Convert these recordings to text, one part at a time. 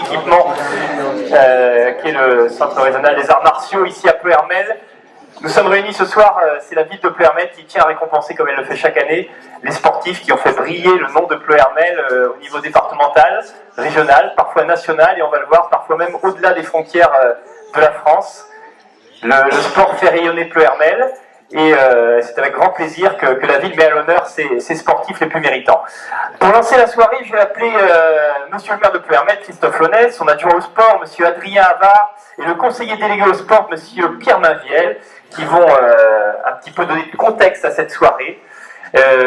d'équipement, qui est le Centre régional des arts martiaux ici à Pleuhermel. Nous sommes réunis ce soir, c'est la ville de Pleuhermel qui tient à récompenser, comme elle le fait chaque année, les sportifs qui ont fait briller le nom de Pleuhermel au niveau départemental, régional, parfois national, et on va le voir, parfois même au-delà des frontières de la France. Le sport fait rayonner Pleuhermel, et c'est avec grand plaisir que la ville met à l'honneur ses sportifs les plus méritants. Pour lancer la soirée, je vais appeler monsieur le maire de Pleuhermel, Christophe Launay, son adjoint au sport, monsieur Adrien Havard, et le conseiller délégué au sport, monsieur Pierre Mainviel, qui vont un petit peu donner de contexte à cette soirée.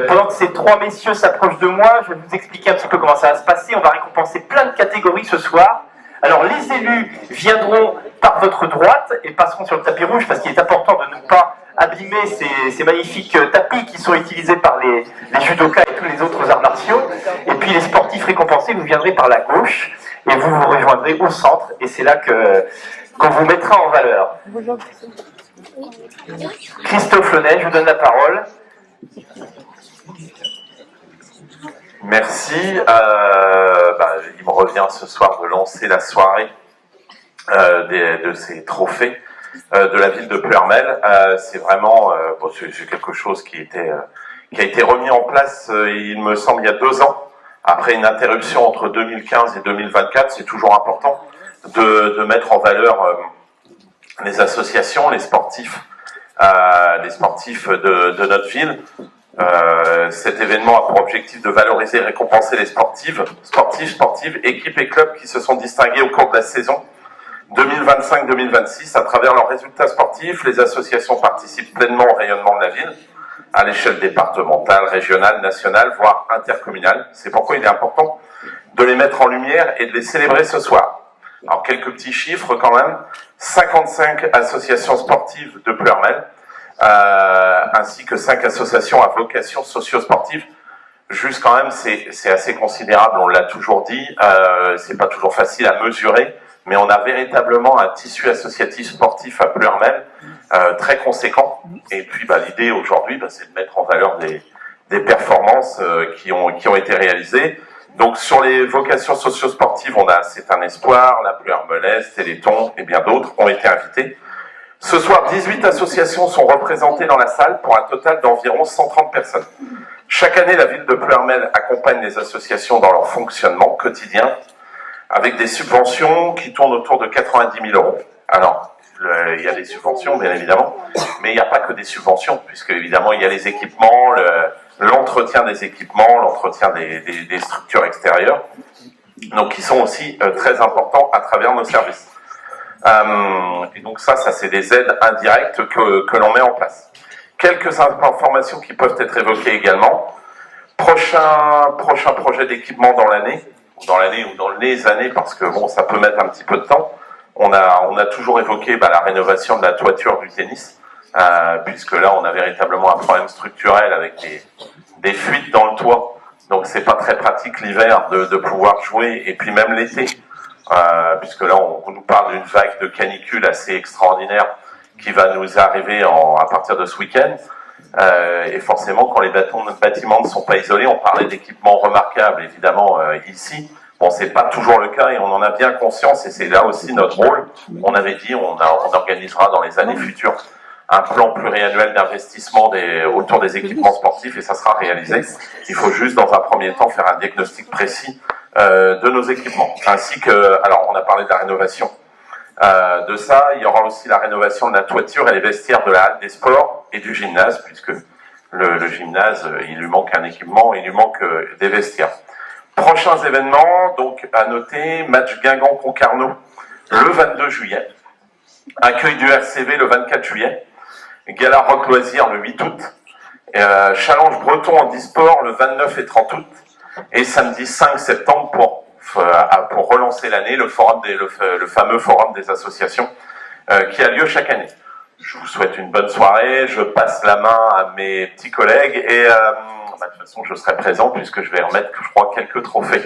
Pendant que ces trois messieurs s'approchent de moi, je vais vous expliquer un petit peu comment ça va se passer. On va récompenser plein de catégories ce soir. Alors les élus viendront par votre droite et passeront sur le tapis rouge parce qu'il est important de ne pas abîmer ces magnifiques tapis qui sont utilisés par les judokas et tous les autres arts martiaux. Et puis les sportifs récompensés, vous viendrez par la gauche et vous vous rejoindrez au centre, et c'est là qu'on vous mettra en valeur. Christophe Launay, je vous donne la parole. Merci. Il me revient ce soir de lancer la soirée de ces trophées de la ville de Pleuhermel. C'est vraiment c'est quelque chose qui a été remis en place, il me semble, il y a 2 ans, après une interruption entre 2015 et 2024. C'est toujours important de mettre en valeur les associations, les sportifs de notre ville. Cet événement a pour objectif de valoriser et récompenser les sportives, équipes et clubs qui se sont distingués au cours de la saison 2025-2026. À travers leurs résultats sportifs, les associations participent pleinement au rayonnement de la ville, à l'échelle départementale, régionale, nationale, voire intercommunale. C'est pourquoi il est important de les mettre en lumière et de les célébrer ce soir. Alors, quelques petits chiffres quand même. 55 associations sportives de Pleuhermel, ainsi que 5 associations à vocation socio-sportive. Juste quand même, c'est assez considérable, on l'a toujours dit, c'est pas toujours facile à mesurer, mais on a véritablement un tissu associatif sportif à Pleuhermel très conséquent. Et puis l'idée aujourd'hui, c'est de mettre en valeur des performances qui ont été réalisées. Donc sur les vocations socio-sportives, on a C'est un espoir, la Pleuhermelaise, Téléthon et bien d'autres ont été invités. Ce soir, 18 associations sont représentées dans la salle pour un total d'environ 130 personnes. Chaque année, la ville de Pleuhermel accompagne les associations dans leur fonctionnement quotidien avec des subventions qui tournent autour de 90 000 euros. Alors, il y a des subventions, bien évidemment, mais il n'y a pas que des subventions, puisque évidemment, il y a les équipements, l'entretien des équipements, l'entretien des structures extérieures, donc qui sont aussi très importants à travers nos services. Et donc ça c'est des aides indirectes que l'on met en place. Quelques informations qui peuvent être évoquées également. Prochain projet d'équipement dans l'année ou dans les années, parce que ça peut mettre un petit peu de temps. On a toujours évoqué la rénovation de la toiture du tennis, puisque là on a véritablement un problème structurel avec des fuites dans le toit. Donc c'est pas très pratique l'hiver de pouvoir jouer, et puis même l'été. Puisque là on nous parle d'une vague de canicule assez extraordinaire qui va nous arriver à partir de ce week-end, et forcément quand les bâtiments ne sont pas isolés, on parlait d'équipements remarquables évidemment ici, c'est pas toujours le cas et on en a bien conscience, et c'est là aussi notre rôle. On avait dit on organisera dans les années futures un plan pluriannuel d'investissement autour des équipements sportifs, et ça sera réalisé. Il faut juste dans un premier temps faire un diagnostic précis de nos équipements, ainsi que, alors on a parlé de la rénovation de ça, il y aura aussi la rénovation de la toiture et les vestiaires de la halle des sports et du gymnase, puisque le gymnase, il lui manque un équipement, il lui manque des vestiaires. Prochains événements, donc à noter, match Guingamp-Concarneau le 22 juillet, accueil du RCV le 24 juillet, Gala Rock Loisirs le 8 août, Challenge Breton en e-sport le 29 et 30 août, et samedi 5 septembre pour relancer l'année, le fameux forum des associations qui a lieu chaque année. Je vous souhaite une bonne soirée, je passe la main à mes petits collègues, et de toute façon je serai présent puisque je vais remettre, je crois, quelques trophées.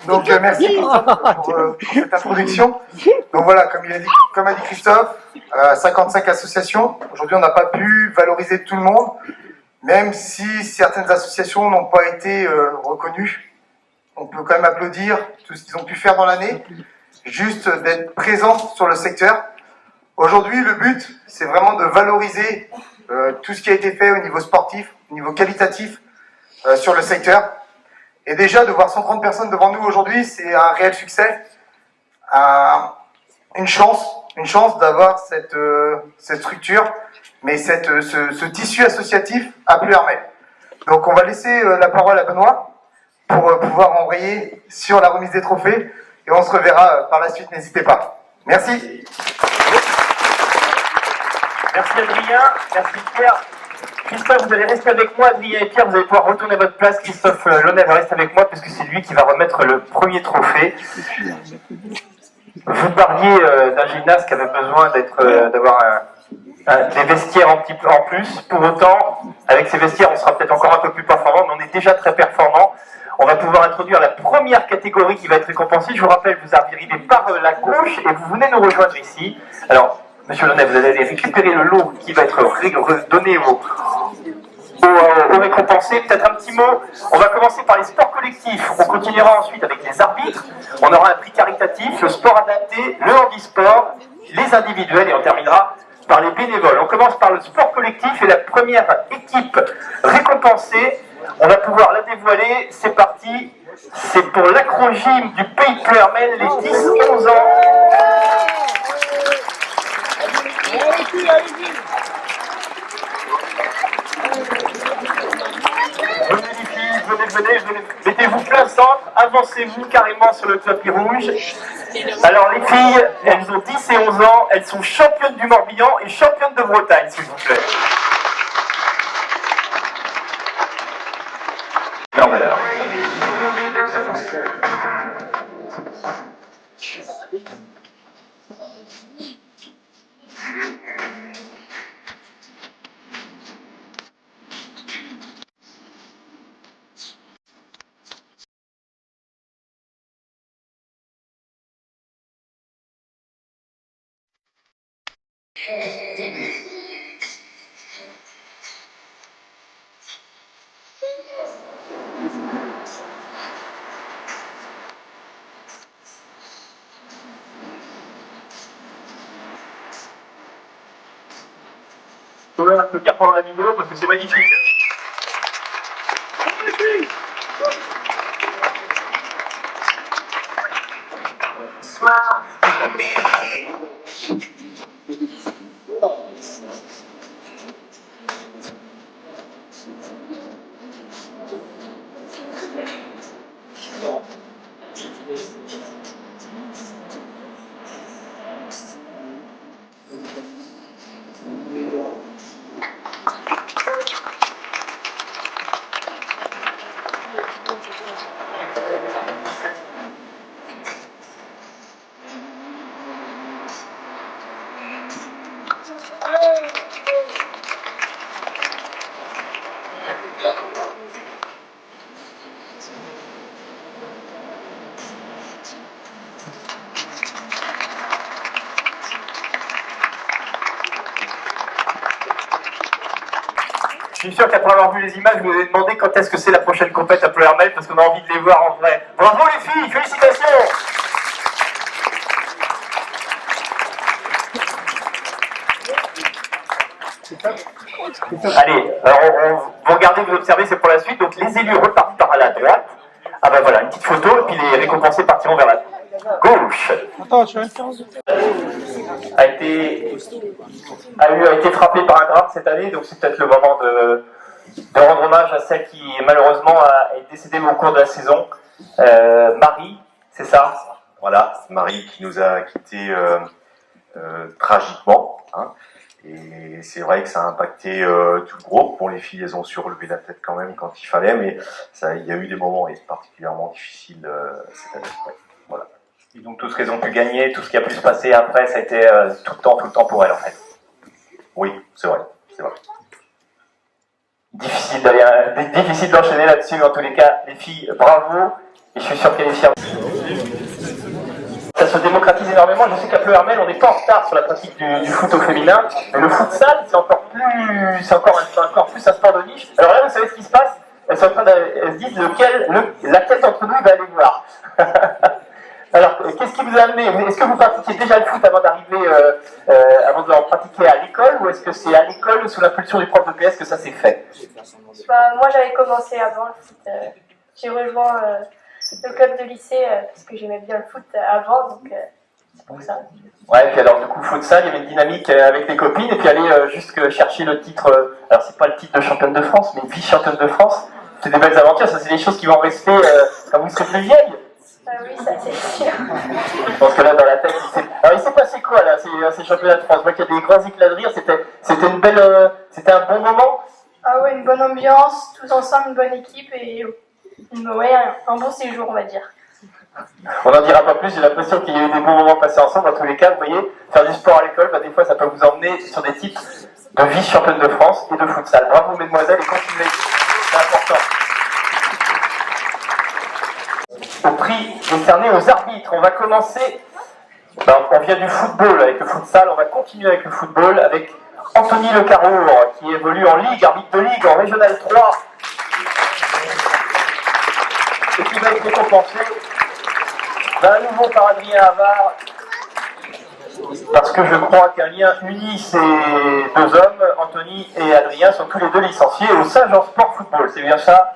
Donc merci pour cette introduction. Donc voilà, comme a dit Christophe, 55 associations. Aujourd'hui, on n'a pas pu valoriser tout le monde, même si certaines associations n'ont pas été reconnues. On peut quand même applaudir tout ce qu'ils ont pu faire dans l'année, juste d'être présents sur le secteur. Aujourd'hui, le but, c'est vraiment de valoriser tout ce qui a été fait au niveau sportif, au niveau qualitatif sur le secteur. Et déjà, de voir 130 personnes devant nous aujourd'hui, c'est un réel succès. Une chance d'avoir cette structure, mais ce tissu associatif à Pleuhermel. Donc on va laisser la parole à Benoît pour pouvoir envoyer sur la remise des trophées et on se reverra par la suite, n'hésitez pas. Merci. Merci Adrien, merci Pierre. Christophe, vous allez rester avec moi, Adrien et Pierre, vous allez pouvoir retourner à votre place. Christophe Launay va rester avec moi parce que c'est lui qui va remettre le premier trophée. Vous parliez d'un gymnase qui avait besoin d'avoir des vestiaires un petit peu en plus. Pour autant, avec ces vestiaires, on sera peut-être encore un peu plus performant, mais on est déjà très performant. On va pouvoir introduire la première catégorie qui va être récompensée. Je vous rappelle, vous arrivez par la gauche et vous venez nous rejoindre ici. Alors, Monsieur Launay, vous allez récupérer le lot qui va être donné aux récompensés. Peut-être un petit mot. On va commencer par les sports collectifs. On continuera ensuite avec les arbitres. On aura un prix caritatif, le sport adapté, le handisport, les individuels et on terminera par les bénévoles. On commence par le sport collectif et la première équipe récompensée, on va pouvoir la dévoiler. C'est parti. C'est pour l'acrogym du Pays de Pleuhermel, les 10-11 ans. Venez les filles, venez. Mettez-vous plein centre, avancez-vous carrément sur le tapis rouge. Alors les filles, elles ont 10 et 11 ans, elles sont championnes du Morbihan et championnes de Bretagne, s'il vous plaît. Leur valeur. Je vais applaudir pendant la vidéo parce que c'est magnifique. Bonsoir. Je suis sûr qu'après avoir vu les images, vous vous avez demandé quand est-ce que c'est la prochaine compète à Pleuhermel parce qu'on a envie de les voir en vrai. Bravo les filles, félicitations! Allez, alors vous regardez, vous observez, c'est pour la suite. Donc les élus repartent par la droite. Ah ben voilà, une petite photo et puis les récompensés partiront vers la gauche. A été frappée par un drame cette année, donc c'est peut-être le moment de rendre hommage à celle qui malheureusement est décédée au cours de la saison. Marie, c'est ça? Voilà, Marie qui nous a quittés tragiquement. Hein. Et c'est vrai que ça a impacté tout le groupe. Bon, les filles, elles ont su relever la tête quand même quand il fallait, mais il y a eu des moments particulièrement difficiles cette année. Ouais. Voilà. Et donc tout ce qu'elles ont pu gagner, tout ce qui a pu se passer après, ça a été tout le temps pour elles en fait. Oui, c'est vrai. Difficile d'enchaîner là-dessus, en tous les cas, les filles, bravo, et je suis sûr qu'elles est fière. Ça se démocratise énormément. Je sais qu'à Pleuhermel, on n'est pas en retard sur la pratique du foot au féminin, mais le futsal, c'est encore plus un sport de niche. Alors là, vous savez ce qui se passe? Elles se disent laquelle d'entre nous va aller voir. Alors, qu'est-ce qui vous a amené? Est-ce que vous pratiquiez déjà le foot avant avant de en pratiquer à l'école, ou est-ce que c'est à l'école, sous l'impulsion du prof de PS, que ça s'est fait? Moi, j'avais commencé avant le foot. J'ai rejoint le club de lycée parce que j'aimais bien le foot avant, donc c'est pour ça. Ouais, et puis alors du coup, futsal, il y avait une dynamique avec les copines, et puis aller jusque chercher le titre, alors c'est pas le titre de championne de France, mais vice-championne de France. C'est des belles aventures, ça c'est des choses qui vont rester quand vous serez plus vieille. Oui, ça c'est sûr. Je pense que là, dans la tête, alors il s'est passé quoi là, ces championnats de France? Je vois qu'il y a des grands éclats de rire, c'était une belle, c'était un bon moment. Ah ouais, une bonne ambiance, tous ensemble, une bonne équipe et ouais, un bon séjour, on va dire. On n'en dira pas plus, j'ai l'impression qu'il y a eu des bons moments passés ensemble. Dans tous les cas, vous voyez, faire du sport à l'école, des fois ça peut vous emmener sur des titres de vice-championne de France et de futsal. Bravo mesdemoiselles et continuez, c'est important. Au prix décerné aux arbitres, on va commencer, on vient du football avec le futsal, on va continuer avec le football avec Anthony Le Carour qui évolue en Ligue, arbitre de Ligue en Régional 3 et qui va être récompensé d'un nouveau par Adrien Havard, parce que je crois qu'un lien unit ces deux hommes. Anthony et Adrien sont tous les deux licenciés au Saint-Jean Sport Football, c'est bien ça?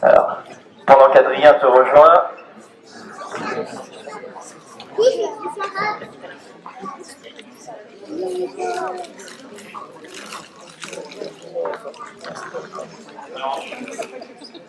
Alors, pendant qu'Adrien te rejoint,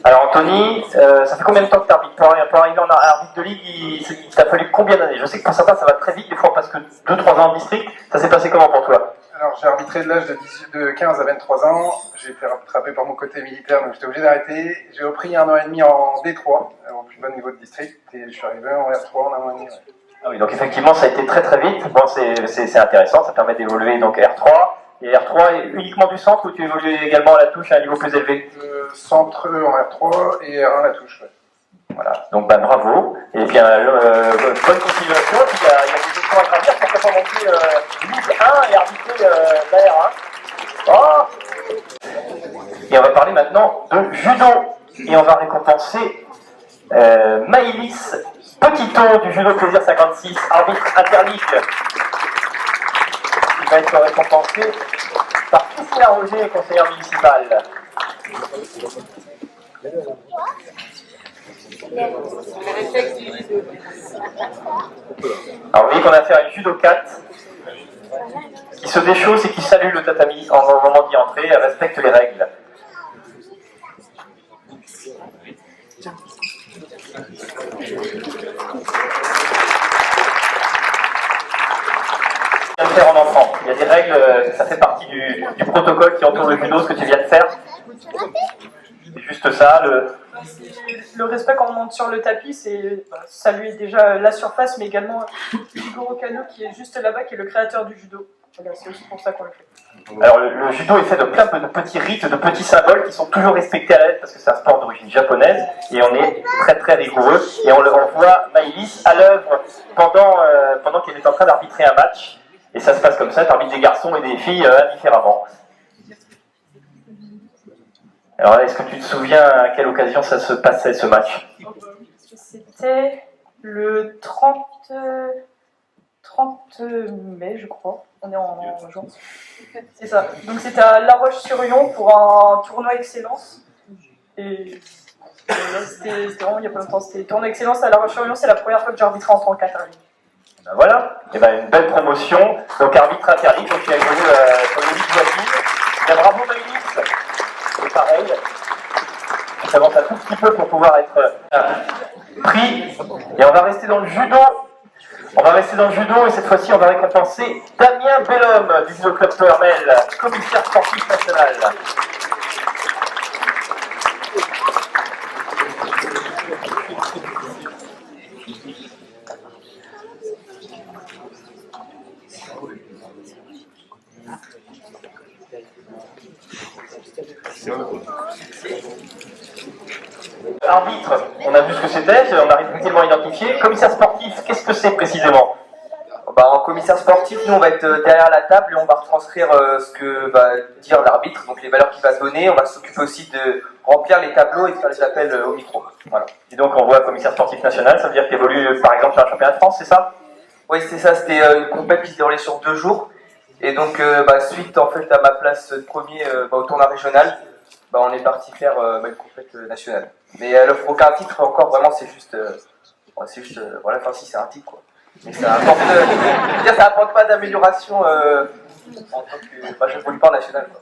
alors Anthony, ça fait combien de temps que tu arbitres? Pour arriver en arbitre de ligue, il t'a fallu combien d'années? Je sais que pour certains ça va très vite, des fois on passe que 2-3 ans en district. Ça s'est passé comment pour toi? Alors j'ai arbitré de l'âge de 15 à 23 ans, j'ai été rattrapé par mon côté militaire, donc j'étais obligé d'arrêter. J'ai repris 1 an et demi en D3, au plus bas niveau de district, et je suis arrivé en R3 en 1 an et demi. Ouais. Ah oui, donc effectivement ça a été très très vite. Bon, c'est intéressant, ça permet d'évoluer donc R3. Et R3 est uniquement du centre, ou tu évolues également à la touche à un niveau plus élevé? Centre en R3 et R1 la touche. Ouais. Voilà, donc bravo, et bien bonne continuation, puis il y a des questions à gravir, pourquoi pas monter Ligue 1 et arbitrer la R1. Oh, et on va parler maintenant de judo, et on va récompenser Maëlys Petitot du Judo Plaisir 56, arbitre interligue, qui va être récompensé par Christina Roger, conseillère municipale. Alors vous voyez qu'on a affaire à une judokate qui se déchausse et qui salue le tatami au moment d'y entrer, elle respecte les règles. De faire en enfant. Il y a des règles, ça fait partie du protocole qui entoure le judo, ce que tu viens de faire. C'est juste ça, le respect quand on monte sur le tapis, c'est saluer déjà la surface, mais également Jigoro Kano qui est juste là-bas, qui est le créateur du judo. Voilà, c'est aussi pour ça qu'on le fait. Alors le judo est fait de plein de petits rites, de petits symboles qui sont toujours respectés à la lettre parce que c'est un sport d'origine japonaise et on est très très rigoureux. Et on voit Maëlys à l'œuvre pendant qu'elle est en train d'arbitrer un match. Et ça se passe comme ça, tu arbitres des garçons et des filles indifféremment. Alors est-ce que tu te souviens à quelle occasion ça se passait ce match? C'était le 30 mai, je crois. On est en juin. C'est ça. Donc c'était à La Roche-sur-Yon pour un tournoi excellence. Et c'était vraiment il n'y a pas longtemps. C'était tournoi excellence à La Roche-sur-Yon. C'est la première fois que j'ai arbitré en tant qu'interligue. Ben voilà, et une belle promotion. Donc arbitre interligue, donc tu as évolué sur le ligue voisine. Bravo Maëlys. C'est pareil. On s'avance un tout petit peu pour pouvoir être pris. Et on va rester dans le judo. On va rester dans le judo et cette fois-ci on va récompenser Damien Bellhomme du Judo Club Pleuhermel, commissaire sportif national. Arbitre, on a vu ce que c'était, on a rapidement identifié. Commissaire sportif, qu'est-ce que c'est précisément? En commissaire sportif, nous on va être derrière la table et on va retranscrire ce que va dire l'arbitre, donc les valeurs qu'il va donner. On va s'occuper aussi de remplir les tableaux et de faire les appels au micro. Voilà. Et donc on voit commissaire sportif national, ça veut dire qu'il évolue par exemple sur un championnat de France, c'est ça? Oui, c'est ça, c'était une compète qui se déroulait sur 2 jours. Et donc suite en fait à ma place de premier au tournoi régional, on est parti faire une compète nationale. Mais elle offre aucun titre encore, vraiment c'est juste voilà, enfin si c'est un titre quoi. Mais ça apporte pas d'amélioration en tant que je ne voulais pas en national quoi.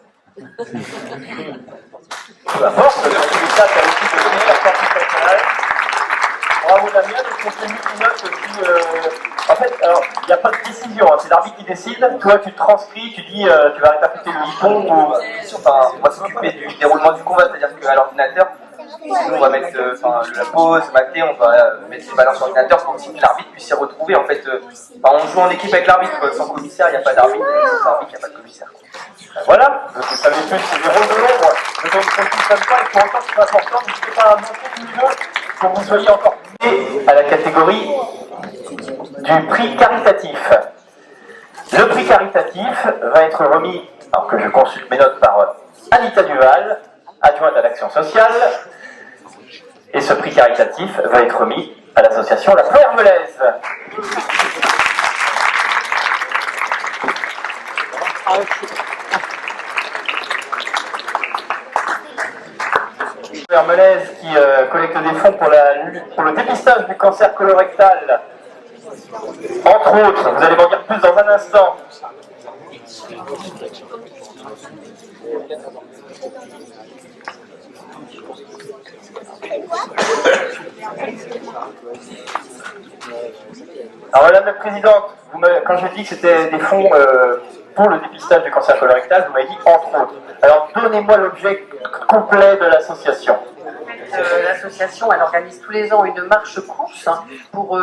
Peu importe, dans tous les cas, tu as aussi de commissaire sportif national. Bravo Damien, donc on fait une note aussi. En fait, alors, il n'y a pas de décision, hein, c'est l'arbitre qui décide. Toi, tu te transcris, tu dis, tu vas répercuter le hippon ou. Enfin, on va s'occuper du déroulement du combat, c'est-à-dire qu'à l'ordinateur, nous on va mettre la pause, maté, on va mettre les valeurs sur l'ordinateur pour que l'arbitre puisse s'y retrouver. En fait, on joue en équipe avec l'arbitre, sans commissaire, il n'y a pas d'arbitre, sans arbitre, il n'y a pas de commissaire. Voilà, donc vous savez plus, c'est des rôles de l'ombre. Ne vous fonctionne pas et pour autant c'est important, n'hésitez pas à monter le niveau pour que vous soyez encore plus à la catégorie du prix caritatif. Le prix caritatif va être remis, alors que je consulte mes notes par Anita Duval, adjointe à l'action sociale, et ce prix caritatif va être remis à l'association La Ploërmelaise. Ploërmelaise qui collecte des fonds pour le dépistage du cancer colorectal. Entre autres, vous allez m'en dire plus dans un instant. Alors Madame la Présidente, quand j'ai dit que c'était des fonds pour le dépistage du cancer colorectal, vous m'avez dit entre autres. Alors donnez-moi l'objet complet de l'association. L'association, elle organise tous les ans une marche-course pour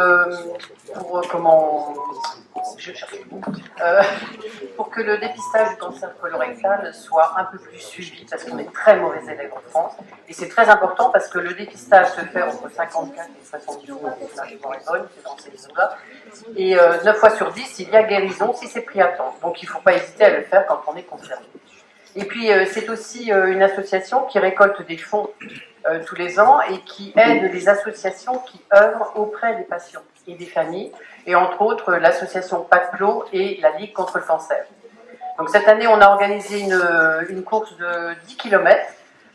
que le dépistage du cancer colorectal soit un peu plus suivi, parce qu'on est très mauvais élèves en France. Et c'est très important parce que le dépistage se fait entre 54 et 70 jours, c'est dans ces zones-là. Et 9 fois sur 10, il y a guérison si c'est pris à temps. Donc il ne faut pas hésiter à le faire quand on est concerné. Et puis c'est aussi une association qui récolte des fonds tous les ans et qui aide les associations qui œuvrent auprès des patients et des familles, et entre autres l'association PACLO et la Ligue contre le cancer. Donc cette année, on a organisé une course de 10 km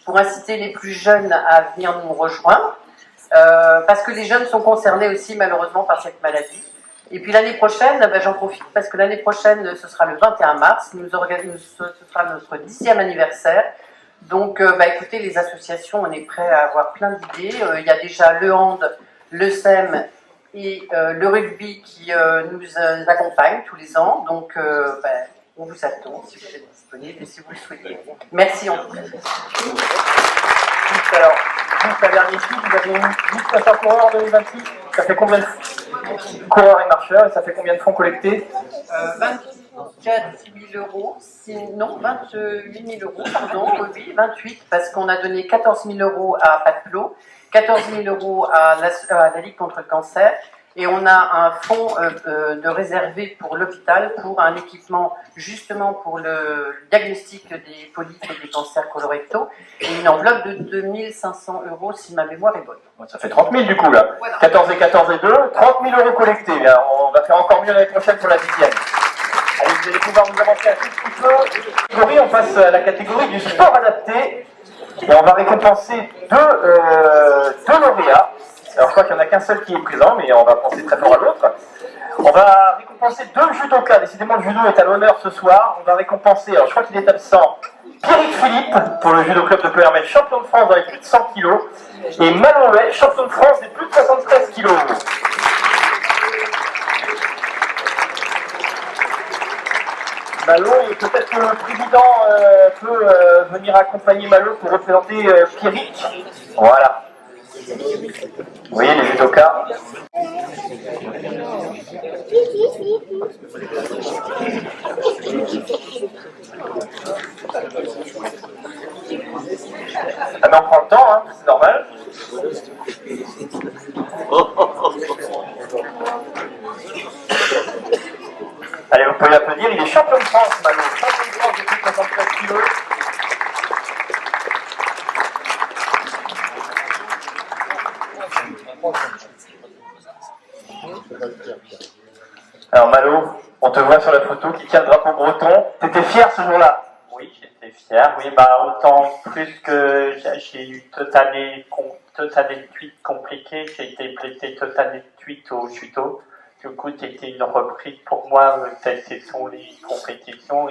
pour inciter les plus jeunes à venir nous rejoindre, parce que les jeunes sont concernés aussi malheureusement par cette maladie. Et puis l'année prochaine, j'en profite parce que l'année prochaine, ce sera le 21 mars, ce sera notre 10e anniversaire. Donc, écoutez, les associations, on est prêts à avoir plein d'idées. Il y a déjà le hand, le SEM et le rugby qui nous accompagnent tous les ans. Donc, on vous attend si vous êtes disponible et si vous le souhaitez. Merci en tout cas. Alors, juste la dernière chose, vous avez eu 1500 coureurs en 2026. Ça fait combien de coureurs et marcheurs et ça fait combien de fonds collectés? 24 000 euros, non, 28 000 euros, pardon, oui, 28, parce qu'on a donné 14 000 euros à PACLO, 14 000 euros à la Ligue contre le cancer, et on a un fonds de réservé pour l'hôpital pour un équipement justement pour le diagnostic des polypes et des cancers colorectaux, et une enveloppe de 2 500 euros si ma mémoire est bonne. Ça fait 30 000 du coup là. Voilà. 14 et 14 et 2, 30 000 euros collectés. Bien, on va faire encore mieux l'année prochaine pour la 10e. Allez, vous allez pouvoir nous avancer un tout petit peu. On passe à la catégorie du sport adapté. Et on va récompenser deux lauréats. Alors je crois qu'il n'y en a qu'un seul qui est présent, mais on va penser très fort à l'autre. On va récompenser 2 judokas. Décidément, le judo est à l'honneur ce soir. On va récompenser, alors je crois qu'il est absent, Pierrick Philippe, pour le judo club de Ploërmelaise, champion de France dans les plus de 100 kg. Et Malon Huet, champion de France des plus de 73 kg. Malo, et peut-être que le président peut venir accompagner Malo pour représenter Pierrick. Voilà. Vous voyez les judokas. Ah mais on prend le temps, hein, c'est normal. Allez, vous pouvez l'applaudir, il est champion de France, Malo. Champion de France depuis 64 kilos. Alors Malo, on te voit sur la photo qui tient le drapeau breton. T'étais fier ce jour-là? Oui, j'étais fier. Oui, bah autant plus que j'ai eu toute année de cuite compliquée. J'ai été blessé toute année de cuite au judo. Du coup, c'était une reprise pour moi. Telles sont les compétitions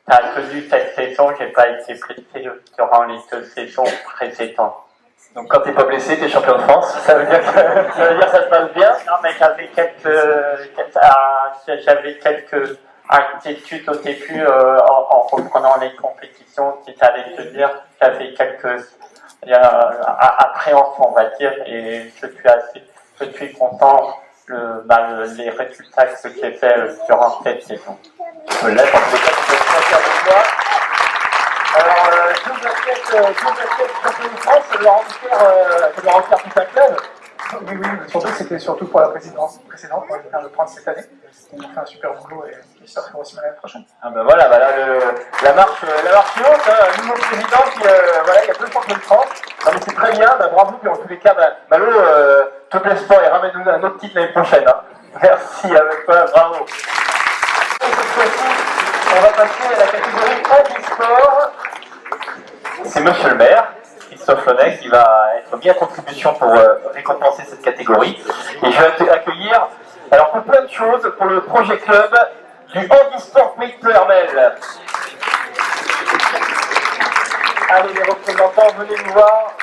t'as connu cette saison. J'ai pas été blessé durant les 2 saisons précédentes. Donc quand t'es pas blessé, t'es champion de France, ça veut dire que ça se passe bien? Non, mais j'avais quelques inquiétudes au début en reprenant les compétitions, si t'allais te dire. J'avais quelques appréhensions, on va dire, et je suis content les résultats que j'ai fait durant cette saison. Je l'ai, en tous les cas, tu peux être très fier de toi. Alors, double basket champion de France, ça doit rendre fier tout un club. Oui, surtout c'était surtout pour la précédente, on va le prendre cette année. On a fait un super boulot et j'espère faire aussi l'année prochaine. Ah ben voilà, la marche est haute, hein, un nouveau président qui, voilà, il y a 2 champions de France. Non mais c'est très bien, bravo, puis en tous les cas, Malo, te plaise pas et ramène-nous un autre titre l'année prochaine. Hein. Merci avec toi, bravo. Cette fois-ci, on va passer à la catégorie handisport. C'est monsieur le maire, Christophe Launay, qui va être mis à contribution pour récompenser cette catégorie. Et je vais accueillir, alors pour plein de choses, pour le projet club du handisport Pays de Ploërmel. Allez les représentants, venez nous voir.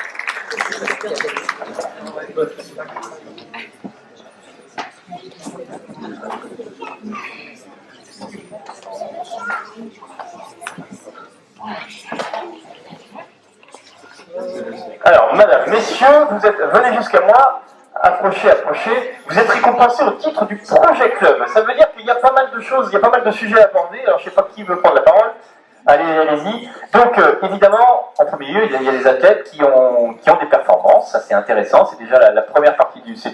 Alors, madame, messieurs, venez jusqu'à moi, approchez, vous êtes récompensés au titre du projet club. Ça veut dire qu'il y a pas mal de choses, il y a pas mal de sujets à aborder, alors je ne sais pas qui veut prendre la parole. Allez-y. Donc, évidemment, en premier lieu, il y a les athlètes qui ont des performances, ça c'est intéressant, c'est déjà la première partie c'est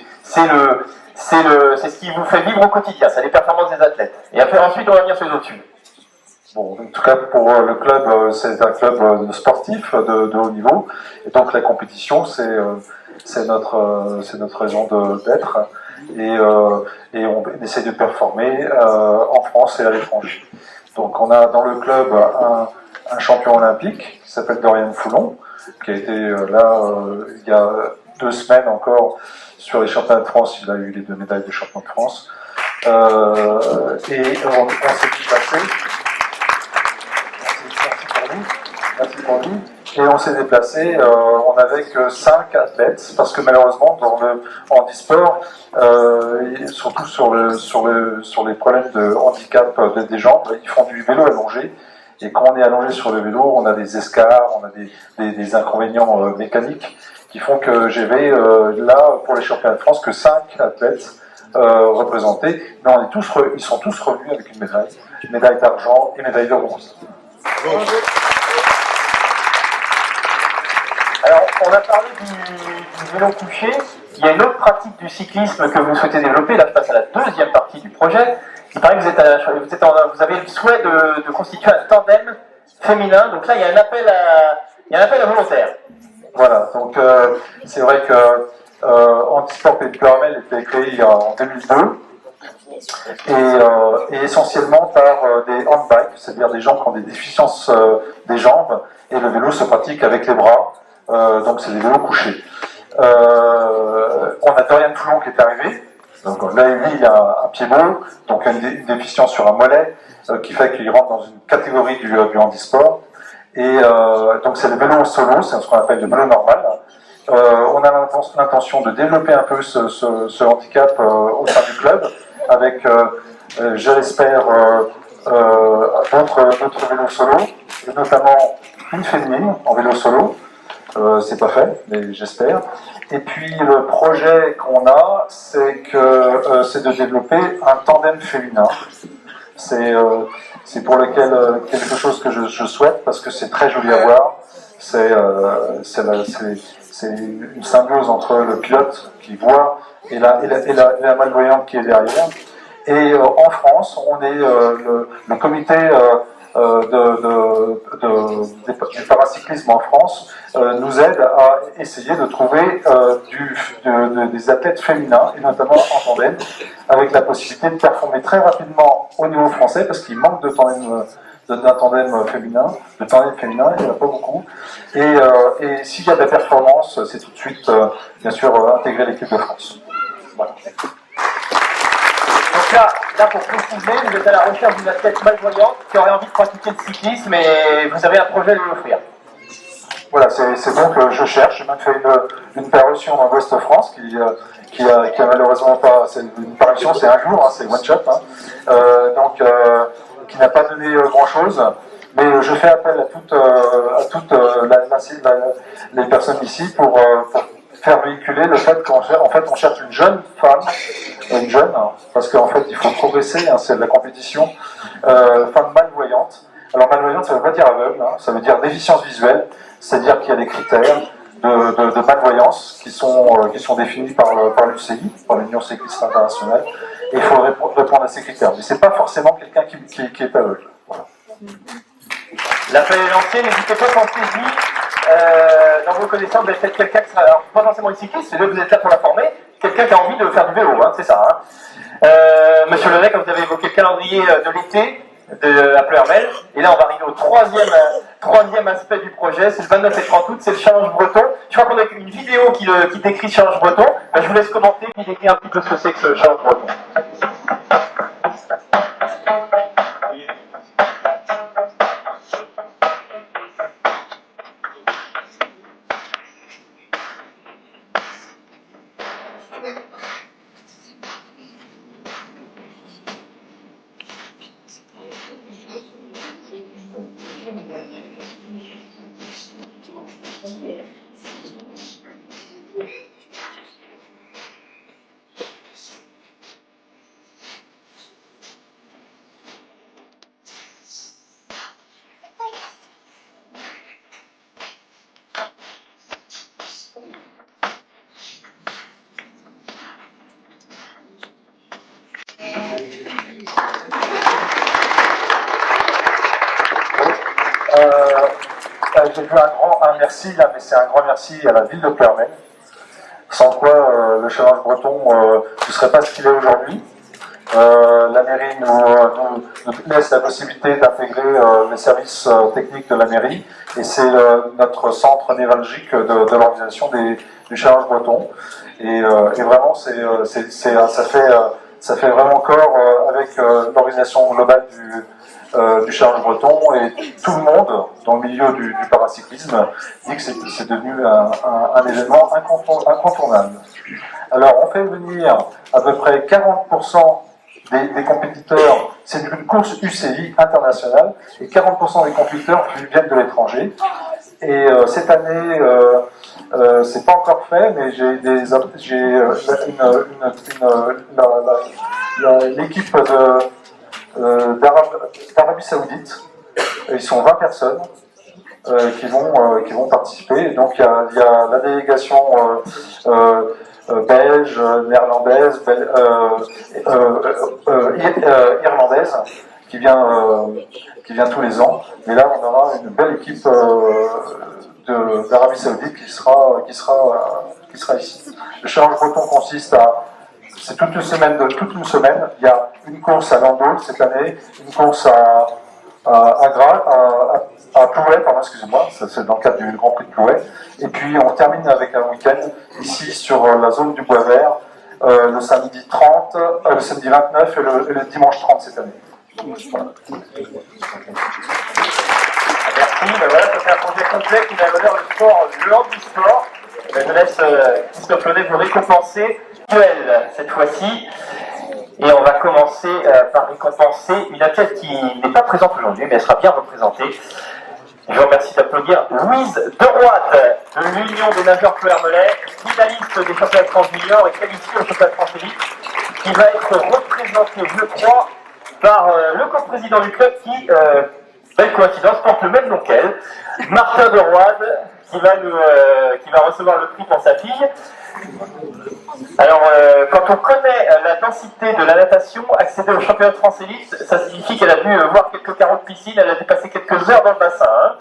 ce qui vous fait vivre au quotidien, c'est les performances des athlètes. Et après, ensuite, on va venir sur les autres sujets. Bon, en tout cas pour le club, c'est un club sportif de haut niveau, et donc la compétition c'est notre raison d'être, et on essaie de performer en France et à l'étranger. Donc on a dans le club un champion olympique qui s'appelle Dorian Foulon, qui a été là il y a 2 semaines encore sur les championnats de France. Il a eu les 2 médailles de champion de France, et on s'est déplacé. Merci pour lui. Et on s'est déplacé, on n'avait que 5 athlètes, parce que malheureusement, dans le handisport, surtout sur les problèmes de handicap des jambes, ils font du vélo allongé. Et quand on est allongé sur le vélo, on a des escarres, on a des inconvénients mécaniques qui font que j'avais là, pour les championnats de France, que 5 athlètes représentés. Mais ils sont tous revenus avec une médaille d'argent et médaille de bronze. Alors, on a parlé du vélo couché. Il y a une autre pratique du cyclisme que vous souhaitez développer. Là, je passe à la 2e partie du projet. Il paraît que vous avez le souhait de constituer un tandem féminin. Donc là, il y a un appel à volontaires. Voilà, donc c'est vrai que Handisport Pays de Ploërmel était créé en 2002. Et essentiellement par des handbikes, c'est-à-dire des gens qui ont des déficiences des jambes, et le vélo se pratique avec les bras, donc c'est des vélos couchés. On a Dorian Foulon qui est arrivé, donc là lui il a un pied beau, donc une déficience sur un mollet, qui fait qu'il rentre dans une catégorie du handisport, et donc c'est le vélo solo, c'est ce qu'on appelle le vélo normal. On a l'intention de développer un peu ce handicap au sein du club, avec, je l'espère, d'autres vélos solo, et notamment une féminine en vélo solo. C'est pas fait, mais j'espère. Et puis le projet qu'on a, c'est de développer un tandem féminin. c'est pour lequel quelque chose que je souhaite parce que c'est très joli à voir. C'est une symbiose entre le pilote qui voit et la malvoyante qui est derrière. Et en France, on est le comité du paracyclisme en France nous aide à essayer de trouver des athlètes féminins, et notamment en tandem, avec la possibilité de performer très rapidement au niveau français, parce qu'il manque d'un tandem féminin. Le tandem féminin, il n'y en a pas beaucoup. Et s'il y a des performances, c'est tout de suite, bien sûr, intégrer l'équipe de France. Voilà. Donc là, pour préciser, vous êtes à la recherche d'une athlète malvoyante qui aurait envie de pratiquer le cyclisme et vous avez un projet de lui offrir. Voilà, c'est donc je cherche. J'ai même fait une parution dans l'Ouest France qui a malheureusement pas. C'est une parution, c'est un jour, hein, c'est one shot, hein, qui n'a pas donné grand chose. Mais je fais appel à toutes les personnes ici pour faire véhiculer le fait qu'en fait on cherche une jeune femme, parce qu'en fait il faut progresser, hein, c'est de la compétition, femme malvoyante. Alors malvoyante, ça ne veut pas dire aveugle, hein, ça veut dire déficience visuelle, c'est-à-dire qu'il y a des critères de malvoyance qui sont définis par l'UCI, par l'Union cycliste internationale, et il faut répondre à ces critères. Mais c'est pas forcément quelqu'un qui est aveugle. Voilà. L'appel est lancé, n'hésitez pas, pensez-y. Dans vos connaissances, vous avez peut-être quelqu'un qui sera, alors pas forcément une cycliste, c'est là que vous êtes là pour la former, quelqu'un qui a envie de faire du vélo, hein, c'est ça. Hein. Monsieur Leray, comme vous avez évoqué le calendrier de l'été à Pleurmel, et là on va arriver au troisième aspect du projet, c'est le 29 et 30 août, c'est le Challenge Breton. Je crois qu'on a une vidéo qui décrit le Challenge Breton, je vous laisse commenter, qui décrit un petit peu ce que c'est que ce Challenge Breton. J'ai vu un merci là, mais c'est un grand merci à la ville de Pleurmel, sans quoi le Challenge Breton ne serait pas ce qu'il est aujourd'hui. La mairie nous laisse la possibilité d'intégrer les services techniques de la mairie, et c'est notre centre névralgique de l'organisation du Challenge Breton. Et vraiment, ça fait vraiment corps avec l'organisation globale du Challenge Breton, et tout le monde dans le milieu du paracyclisme dit que c'est devenu un événement incontournable. Alors on fait venir à peu près 40% des compétiteurs, c'est une course UCI internationale, et 40% des compétiteurs viennent de l'étranger. Et cette année, c'est pas encore fait, mais j'ai l'équipe d'Arabie Saoudite. Ils sont 20 personnes qui vont participer. Et donc il y a la délégation belge, néerlandaise, irlandaise qui vient tous les ans. Mais là, on aura une belle équipe d'Arabie Saoudite qui sera ici. Le Challenge Breton consiste c'est toute une semaine. Il y a une course à Landau cette année, une course à Plouay, excusez-moi, c'est dans le cadre du Grand Prix de Plouay. Et puis on termine avec un week-end ici sur la zone du Bois Vert, le samedi 29 et le dimanche 30 cette année. Voilà. Merci, ben voilà, ça fait un projet complet qui met à l'honneur le sport, le handisport. Je laisse Christophe Launay vous récompenser duel cette fois-ci. Et on va commencer par récompenser une athlète qui n'est pas présente aujourd'hui, mais elle sera bien représentée. Je vous remercie d'applaudir Louise Deroide de l'Union des nageurs pleurmelais, finaliste des championnats de France junior et qualifiée au championnat de France élite, qui va être représentée, je crois, par le co-président du club qui, belle coïncidence, porte le même nom qu'elle, Martin de Roide, qui va recevoir le prix pour sa fille. Alors, quand on connaît la densité de la natation, accéder au championnat de France élite, ça signifie qu'elle a dû voir quelques carreaux de piscine, elle a dû passer quelques heures dans le bassin. Hein.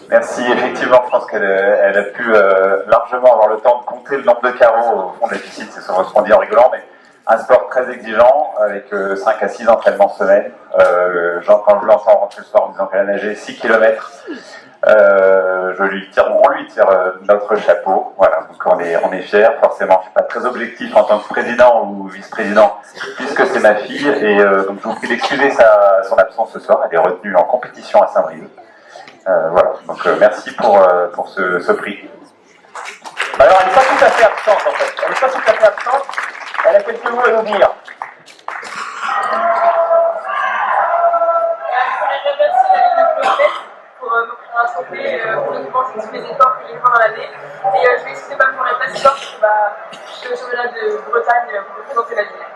Merci, effectivement, je pense qu'elle elle a pu largement avoir le temps de compter le nombre de carreaux au fond de la piscine, c'est ce qu'on dit en rigolant, mais un sport très exigeant, avec 5 à 6 entraînements semaine. Quand je l'entends rentrer le soir en disant qu'elle a nagé 6 km, on lui tire notre chapeau. Voilà, donc on est fiers. Forcément, je suis pas très objectif en tant que président ou vice-président, puisque c'est ma fille, et donc je vous prie d'excuser son absence ce soir. Elle est retenue en compétition à Saint-Brieuc. Voilà, donc merci pour ce prix. Alors, elle n'est pas tout à fait absente, en fait. Elle n'est pas tout à fait absente. Elle a quelques mots à nous dire. Je voudrais remercier la ville de Closet pour m'offrir un trophée pour uniquement tous mes efforts que j'ai fait dans l'année. Et je vais excuser pas pour la place d'or parce que je suis au championnat de Bretagne pour représenter la ville.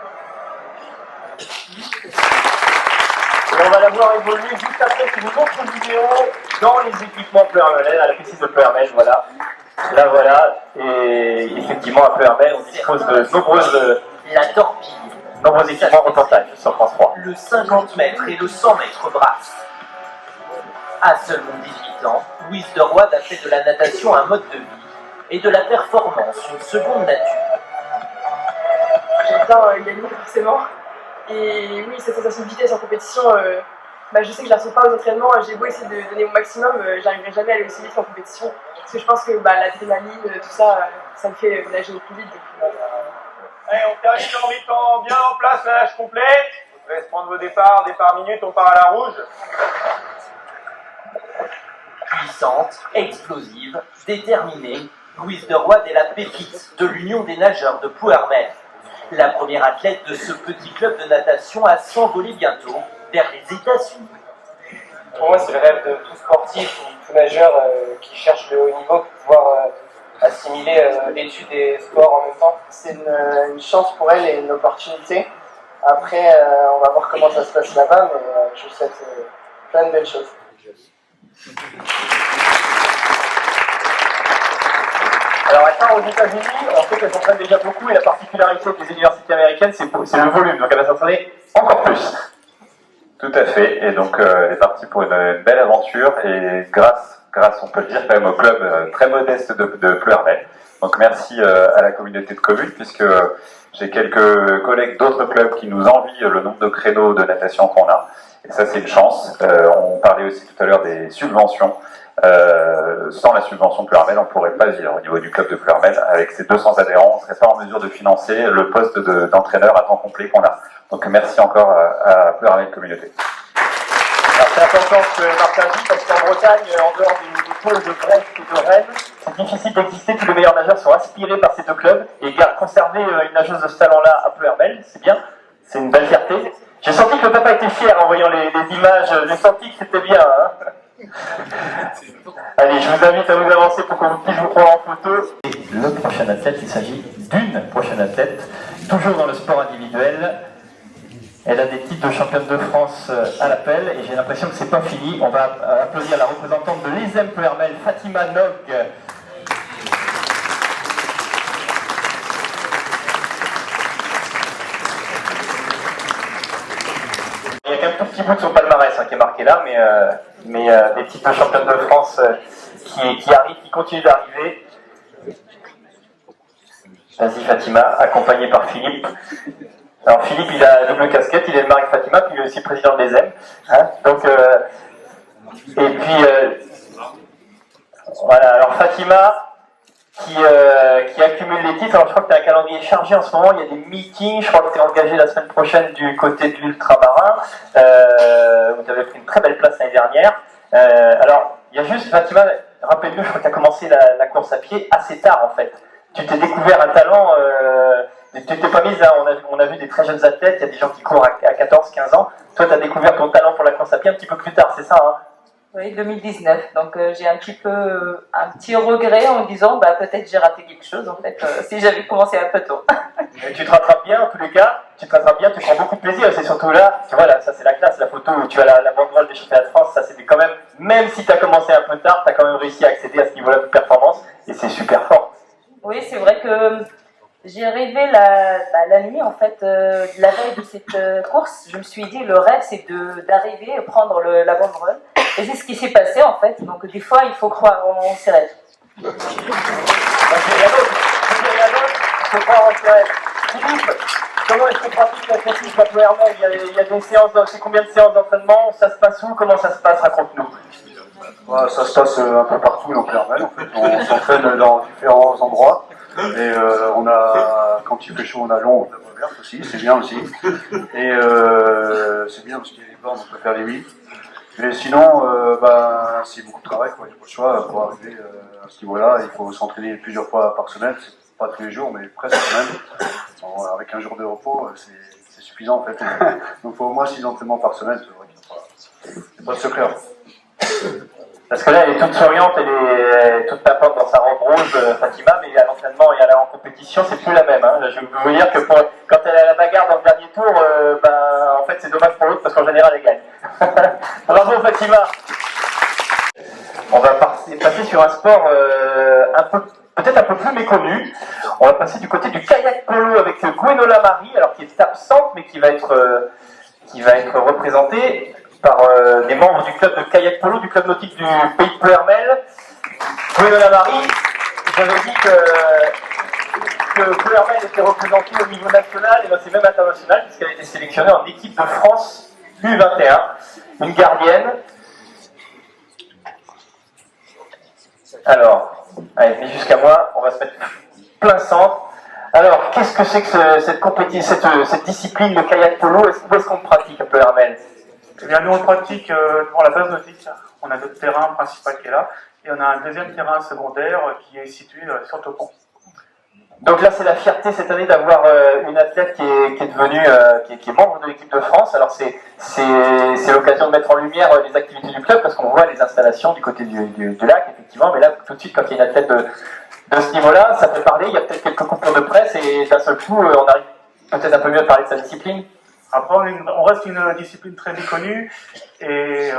Et on va la voir évoluer juste après une autre vidéo dans les équipements Pleurmel, à la piscine de Pleurmel, voilà. Là voilà, et effectivement à Pleurmel, on dispose de La torpille. nombreux équipements reportage sur France 3. Le 50 mètres et le 100 mètres brasse. À seulement 18 ans, Louise de Roide a fait de la natation un mode de vie et de la performance une seconde nature. J'adore gagner forcément. Et oui, cette sensation de vitesse en compétition, je sais que je la ressens pas aux entraînements. J'ai beau essayer de donner mon maximum, j'arriverai jamais à aller aussi vite en compétition. Parce que je pense que l'adrénaline, tout ça, ça me fait nager au plus vite. Allez, on termine en mettant bien en place la nage complète. Je vous laisse prendre vos départs minutes, on part à la rouge. Puissante, explosive, déterminée, Louise de Roide est la pépite de l'Union des nageurs de Plouermel. La première athlète de ce petit club de natation à s'envoler bientôt vers les États-Unis. Pour moi, c'est le rêve de tout sportif ou tout nageur qui cherche le haut niveau, de pouvoir assimiler études et sport en même temps. C'est une chance pour elle et une opportunité. Après, on va voir comment ça se passe là-bas, mais je vous souhaite plein de belles choses. Alors elle part aux États-Unis, on sait qu'elle s'entraîne déjà beaucoup et la particularité des universités américaines, c'est le volume, donc elle va s'entraîner encore plus. Tout à fait, et donc elle est partie pour une belle aventure, et grâce, on peut le dire, quand même au club très modeste de Pleurmel. Donc merci à la communauté de communes, puisque j'ai quelques collègues d'autres clubs qui nous envient le nombre de créneaux de natation qu'on a, et ça c'est une chance. On parlait aussi tout à l'heure des subventions. Sans la subvention Pleurmel, on ne pourrait pas vivre au niveau du club de Pleurmel. Avec ces 200 adhérents, on ne serait pas en mesure de financer le poste d'entraîneur à temps complet qu'on a. Donc merci encore à Pleurmel Communauté. Alors c'est important ce que Martin dit, parce qu'en Bretagne, en dehors des pôles de Brest et de Rennes, c'est difficile d'exister. Tous les meilleurs nageurs sont inspirés par ces deux clubs. Et conserver une nageuse de ce talent-là à Pleurmel, c'est bien, c'est une belle fierté. J'ai senti que le papa était fier en voyant les images, j'ai senti que c'était bien. Hein. Allez, je vous invite à vous avancer pour qu'on puisse vous prendre en photo. Et le prochain athlète, il s'agit d'une prochaine athlète, toujours dans le sport individuel. Elle a des titres de championne de France à l'appel et j'ai l'impression que c'est pas fini. On va applaudir la représentante de l'ESM Pleurmel, Fatima Nog. Il y a qu'un tout petit bout de son palmarès qui est marqué là, mais des titres de championne de France qui arrivent, qui continuent d'arriver. Vas-y Fatima, accompagné par Philippe. Alors Philippe, il a double casquette, il est le mari de Fatima, puis il est aussi président de l'ESM. Hein, donc, et puis, voilà, alors Fatima, qui accumule les titres. Alors je crois que tu as un calendrier chargé en ce moment, il y a des meetings, je crois que tu es engagé la semaine prochaine du côté de l'ultramarin, où tu avais pris une très belle place l'année dernière. Alors, il y a juste, Fatima, rappelle-nous, je crois que tu as commencé la course à pied assez tard en fait. Tu t'es découvert un talent, tu t'es pas mise, hein, on a vu des très jeunes athlètes, il y a des gens qui courent à 14-15 ans. Toi, tu as découvert ton talent pour la course à pied un petit peu plus tard, c'est ça hein? Oui, 2019. Donc j'ai un petit regret en me disant bah peut-être j'ai raté quelque chose en fait si j'avais commencé un peu tôt. Et tu te rattrapes bien en tous les cas, tu prends beaucoup de plaisir, c'est surtout là, tu vois là, ça c'est la classe, la photo où tu as la banderole des championnats de France, ça c'était quand même si tu as commencé un peu tard, tu as quand même réussi à accéder à ce niveau-là de performance, et c'est super fort. Oui, c'est vrai que j'ai rêvé la nuit en fait, la veille de cette course, je me suis dit le rêve c'est d'arriver et prendre la banderole. Et c'est ce qui s'est passé en fait, donc des fois il faut croire en ses rêves. Faut croire en ses rêves. Philippe, comment est-ce qu'on pratique l'athlétisme à Plouermel? Il y a des séances, c'est combien de séances d'entraînement? Ça se passe où? Comment ça se passe? Raconte-nous. Ça se passe un peu partout dans Plouermel, en fait. On s'entraîne dans différents endroits. Et quand il fait chaud, on a l'ombre de la verte aussi, c'est bien aussi. Et c'est bien parce qu'il y a les bornes, on peut faire les 8. Mais sinon, c'est beaucoup de travail, quoi. Il n'y a pas le choix pour arriver à ce niveau-là. Il faut s'entraîner plusieurs fois par semaine. C'est pas tous les jours, mais presque quand même. Bon, avec un jour de repos, c'est suffisant en fait. Donc il faut au moins 6 entraînements par semaine. C'est vrai qu'il n'y a pas de secret. Parce que là, elle est toute souriante, elle est toute tapante dans sa robe rouge, Fatima, mais à l'entraînement et en compétition, c'est plus la même. Hein. Je veux vous dire que quand elle est à la bagarre dans le dernier tour, en fait, c'est dommage pour l'autre parce qu'en général, elle gagne. Bravo, Fatima. On va passer sur un sport peut-être un peu plus méconnu. On va passer du côté du kayak polo avec Gwenola Marie, alors qui est absente, mais qui va être représentée par des membres du club de kayak polo, du club nautique du pays de Plouermel. Gwenola Marie, j'avais dit que Plouermel était représentée au niveau national, et c'est même international, puisqu'elle a été sélectionnée en équipe de France U21, une gardienne. Alors, allez, venez jusqu'à moi, on va se mettre plein centre. Alors, qu'est-ce que c'est que cette discipline, le kayak polo? Où est-ce qu'on le pratique à Plouermel? Eh bien, nous on le pratique devant la base nautique. On a notre terrain principal qui est là, et on a un deuxième terrain secondaire qui est situé sur Topon. Donc là, c'est la fierté cette année d'avoir une athlète qui est devenue, qui est membre de l'équipe de France. Alors c'est l'occasion de mettre en lumière les activités du club parce qu'on voit les installations du côté du lac, effectivement. Mais là, tout de suite, quand il y a une athlète de ce niveau-là, ça fait parler. Il y a peut-être quelques coupures de presse et d'un seul coup, on arrive peut-être un peu mieux à parler de sa discipline. Après, on reste une discipline très méconnue et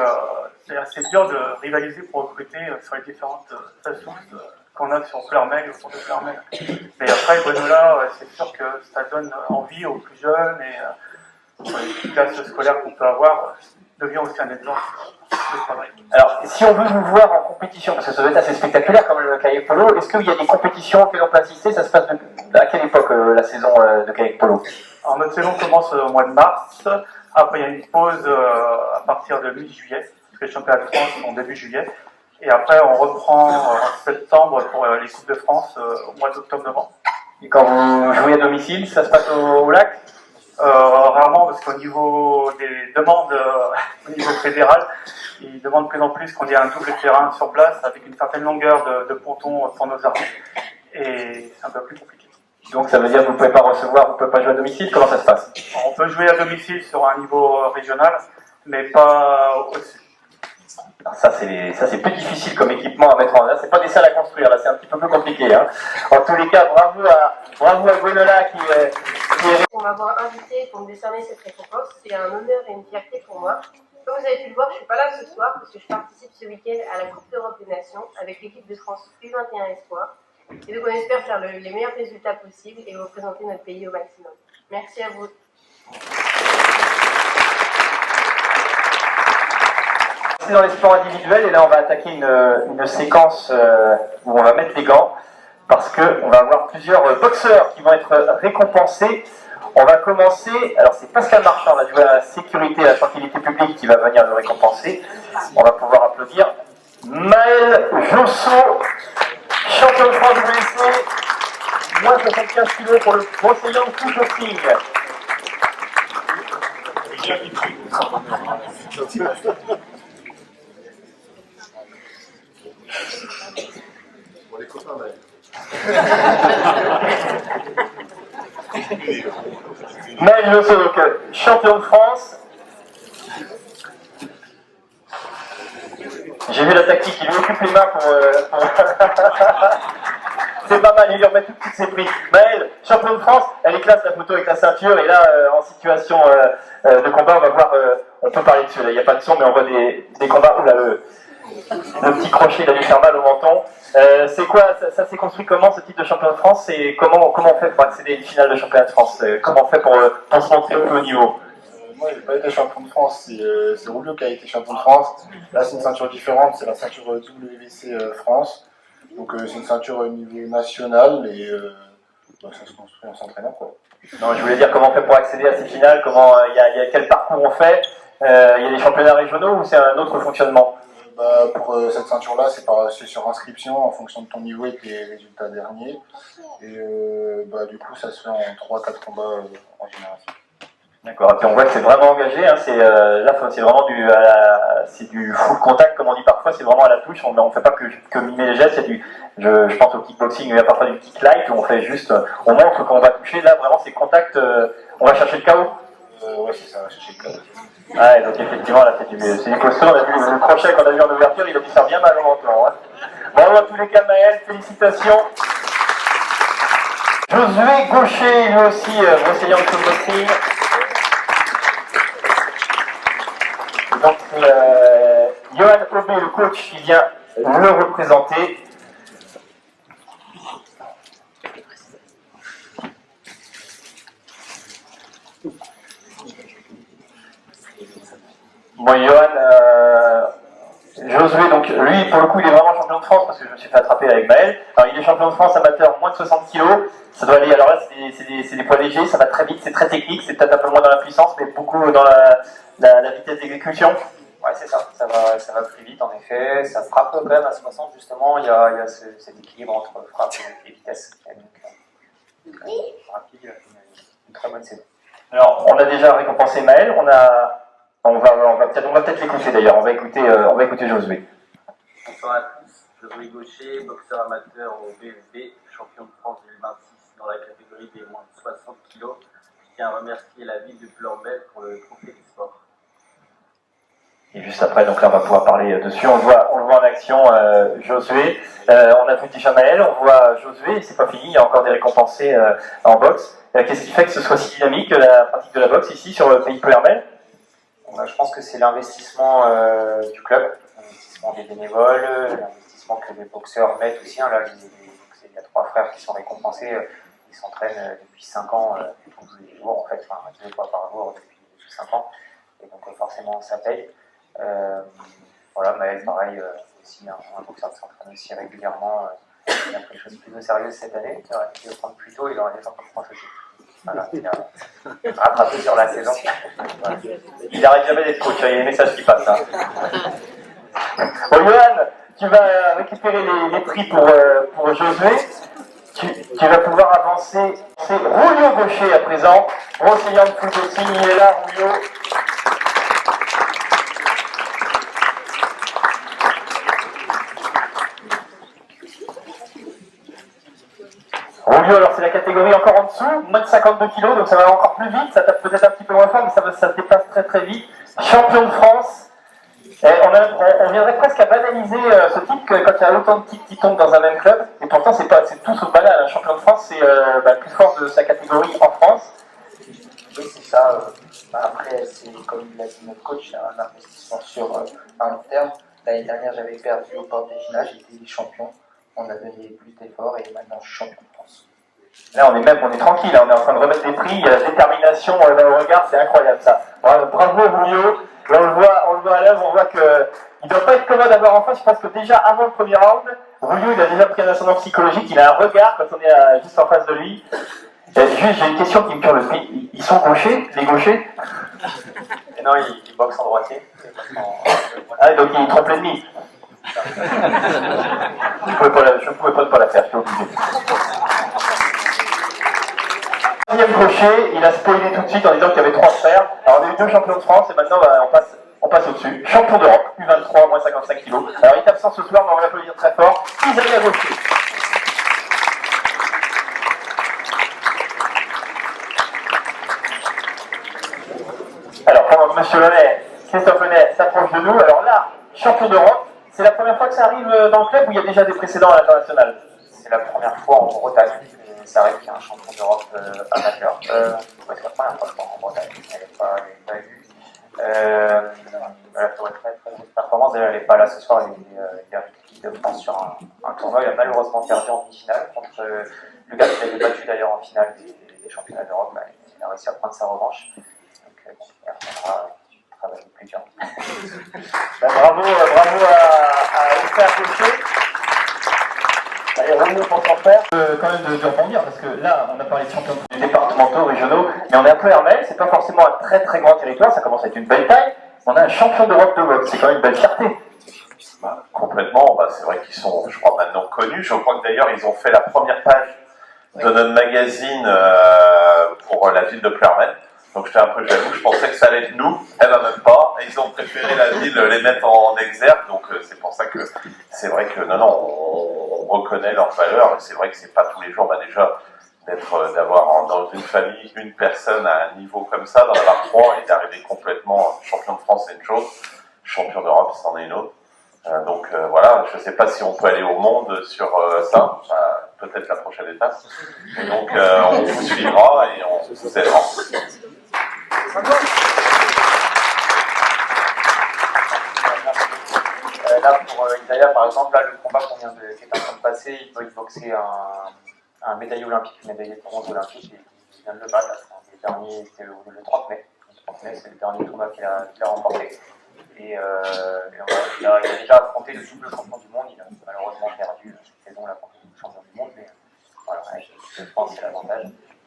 c'est assez dur de rivaliser pour recruter sur les différentes stations qu'on a sur Plouermel et autour de Plouermel. Mais après, Gwenola, c'est sûr que ça donne envie aux plus jeunes et les classes scolaires qu'on peut avoir devient aussi un exemple de travail. Alors, si on veut vous voir en compétition, parce que ça doit être assez spectaculaire comme le kayak polo, est-ce qu'il y a des compétitions auxquelles on peut assister? Ça se passe à quelle époque la saison de kayak polo? Alors, notre saison commence au mois de mars. Après, il y a une pause à partir de mi-juillet, parce que les championnats de France sont début juillet. Et après, on reprend en septembre pour les Coupes de France au mois d'octobre-novembre. Et quand vous jouez à domicile, ça se passe au lac? Rarement, parce qu'au niveau des demandes, au niveau fédéral, ils demandent de plus en plus qu'on ait un double terrain sur place avec une certaine longueur de ponton pour nos armes. Et c'est un peu plus compliqué. Donc ça veut dire que vous ne pouvez pas recevoir, vous ne pouvez pas jouer à domicile? Comment ça se passe? On peut jouer à domicile sur un niveau régional, mais pas au-dessus. Ça c'est plus difficile comme équipement à mettre en œuvre. C'est pas des salles à construire, là c'est un petit peu plus compliqué. Hein. En tous les cas, bravo à Gwenola qui est... Pour m'avoir invité pour me décerner cette récompense, c'est un honneur et une fierté pour moi. Comme vous avez pu le voir, je suis pas là ce soir parce que je participe ce week-end à la Coupe d'Europe des Nations avec l'équipe de France U21 Espoir. Et donc on espère faire les meilleurs résultats possibles et représenter notre pays au maximum. Merci à vous. C'est dans les sports individuels et là on va attaquer une séquence où on va mettre les gants parce qu'on va avoir plusieurs boxeurs qui vont être récompensés. On va commencer, alors c'est Pascal Marchand, là, à la sécurité et à la tranquillité publique qui va venir le récompenser. On va pouvoir applaudir Maël Josso, champion de France WC, moins 75 kg pour le Brocélian kickboxing. Maël Josso, donc champion de France. J'ai vu la tactique, il lui occupe les mains pour... C'est pas mal, il lui remet toutes ses prises. Maëlle, champion de France, elle est classe la photo avec la ceinture, et là, en situation de combat, on va voir, on peut parler dessus, là, il n'y a pas de son, mais on voit des combats où là, le petit crochet, il a dû faire mal au menton. C'est quoi, ça s'est construit comment ce titre de champion de France, et comment on fait pour accéder à une finale de championnat de France? Comment on fait pour se montrer au plus haut niveau? Moi, j'ai pas été champion de France, c'est Roulio qui a été champion de France. Là, c'est une ceinture différente, c'est la ceinture WBC France. Donc, c'est une ceinture au niveau national et ça se construit en s'entraînant, quoi. Non, je voulais dire comment on fait pour accéder à ces finales, comment il y a quel parcours on fait. Il y a des championnats régionaux ou c'est un autre fonctionnement? Pour cette ceinture-là, c'est sur inscription en fonction de ton niveau et tes résultats derniers. Et du coup, ça se fait en 3-4 combats en génération. D'accord, et puis on voit que c'est vraiment engagé, hein, là c'est vraiment du full contact comme on dit parfois, c'est vraiment à la touche, on ne fait pas que mimer les gestes, je pense au kickboxing, il y a parfois du kick light où on fait juste, on montre qu'on va toucher, là vraiment c'est contact, on va chercher le KO. Ouais, c'est ça, on va chercher le KO. Ouais, donc effectivement là c'est du costaud, on a vu le crochet qu'on a vu en ouverture, il a dû faire bien mal au menton. Hein. Bon, dans tous les cas, Maëlle, félicitations. Josué Gaucher, lui aussi, enseignant de kickboxing. Donc, Johan Aubé, le coach, qui vient le représenter. Bon, Josué, donc lui, pour le coup, il est vraiment champion de France parce que je me suis fait attraper avec Maëlle. Alors, il est champion de France amateur, moins de 60 kg. Ça doit aller, alors là, c'est des poids légers, ça va très vite, c'est très technique, c'est peut-être un peu moins dans la puissance, mais beaucoup dans la vitesse d'exécution. Ouais, c'est ça, ça va très vite en effet, ça frappe quand même à 60 justement, il y a cet équilibre entre frappe et vitesse. Donc, rapide, une très bonne saison. Alors, on a déjà récompensé Maëlle, on va peut-être l'écouter d'ailleurs, on va écouter Josué. Bonsoir à tous, Josué Gaucher, boxeur amateur au BFB, champion de France 2026 dans la catégorie des moins de 60 kg. Je tiens à remercier la ville de Pleurbel pour le trophée du sport. Et juste après, donc là on va pouvoir parler dessus, on le voit en action Josué, on a vu déjà Maëlle, on voit Josué, c'est pas fini, il y a encore des récompensés en boxe. Qu'est-ce qui fait que ce soit si dynamique la pratique de la boxe ici sur le pays Pleurbel? Je pense que c'est l'investissement du club, l'investissement des bénévoles, l'investissement que les boxeurs mettent aussi. Là, il y a 3 frères qui sont récompensés, ils s'entraînent depuis 5 ans, tous les jours en fait, 2 fois par jour depuis 5 ans, et donc forcément ça paye. Voilà, Maëlle, pareil, aussi un boxeur qui s'entraîne aussi régulièrement. Il a pris les choses plus au sérieux cette année. Il aurait pu le prendre plus tôt, il aurait été champion de France aussi. Voilà, il a rattrapé sur la saison. Voilà. Il n'arrête jamais d'être coach, il y a des messages qui passent. Hein. Bon, Johan, tu vas récupérer les prix pour Josué. Tu vas pouvoir avancer. C'est Roulio Gaucher à présent, enseignant de kickboxing. Il est là, Roulio. Roulio, alors c'est la catégorie encore en dessous, moins de 52 kg, donc ça va encore plus vite, ça tape peut-être un petit peu moins fort, mais ça se dépasse très très vite. Champion de France. On viendrait presque à banaliser ce titre quand il y a autant de titres qui tombent dans un même club, et pourtant c'est tout sauf banal. Un champion de France, c'est le plus fort de sa catégorie en France. Oui, c'est ça. Après, c'est comme l'a dit notre coach, c'est un investissement sur un long terme. L'année dernière, j'avais perdu au Port d'Egina, j'étais champion. On a donné plus d'efforts et maintenant je suis champion de France. Là, on est tranquille, on est en train de remettre des prix, il y a la détermination dans le regard, c'est incroyable ça. Bravo Roulio, on le voit à l'œuvre, on voit qu'il ne doit pas être commode d'avoir en face, je pense que déjà avant le premier round, Roulio il a déjà pris un ascendant psychologique, il a un regard quand on est juste en face de lui. Juste, j'ai une question qui me tue l'esprit, ils sont gauchers, les gauchers? Et non, ils boxent en droitier. Ah, donc ils trompent l'ennemi. Je ne pouvais pas la faire, je suis obligé. Deuxième crochet, il a spoilé tout de suite en disant qu'il y avait 3 frères. Alors on a eu 2 champions de France et maintenant on passe au-dessus. Champion d'Europe, U23, moins 55 kg. Alors il est absent ce soir, mais on va l'applaudir très fort. Isabelle Gaucher. Alors pendant que Monsieur Launay, Christophe Launay s'approche de nous, alors là, champion d'Europe, C'est la première fois que ça arrive dans le club ou il y a déjà des précédents à l'international? C'est la première fois en Bretagne. Et ça arrive qu'il y a un champion d'Europe amateur. Ouais, c'est la première fois, je crois, en Bretagne. Elle n'est pas élue. Elle a fait une très grosse performance. Elle n'est pas là ce soir. Il y a l'équipe de France sur un tournoi. Il a malheureusement perdu en demi-finale contre le gars qui l'avait battu d'ailleurs en finale des championnats d'Europe. Il a réussi à prendre sa revanche. Donc, il reviendra travailler plus dur. Bravo à Esther Postier. Allez, revenons pour s'en faire. Quand même de rebondir, parce que là, on a parlé de champions départementaux, régionaux, mais on est un peu Hermel, c'est pas forcément un très très grand territoire, ça commence à être une belle taille. On a un champion d'Europe de boxe, c'est quand même une belle fierté. Complètement, c'est vrai qu'ils sont, je crois, maintenant connus. Je crois que d'ailleurs, ils ont fait la première page de notre magazine pour la ville de Pleurmen. Donc j'étais un peu jaloux, je pensais que ça allait être nous, eh ben même pas, et ils ont préféré la ville les mettre en exergue, donc c'est pour ça que c'est vrai que on reconnaît leur valeur, et c'est vrai que c'est pas tous les jours, déjà d'avoir dans une famille une personne à un niveau comme ça, d'en avoir 3 et d'arriver complètement champion de France c'est une chose, champion d'Europe c'en est une autre. Donc voilà, je ne sais pas si on peut aller au monde sur ça, peut-être la prochaine étape. Et donc on vous suivra et on vous aidera. Là pour Isaiah par exemple, là le combat qui est en train de passer, il peut y boxer un médaillé olympique, une médaillé de bronze olympique, et il vient de le battre. Le dernier était le 30 mai. Le 30 mai, c'est le dernier tournoi qu'il a remporté. Et il a déjà affronté le double champion du monde. Il a malheureusement perdu cette saison là contre le champion du monde, mais voilà, je pense que c'est l'avantage.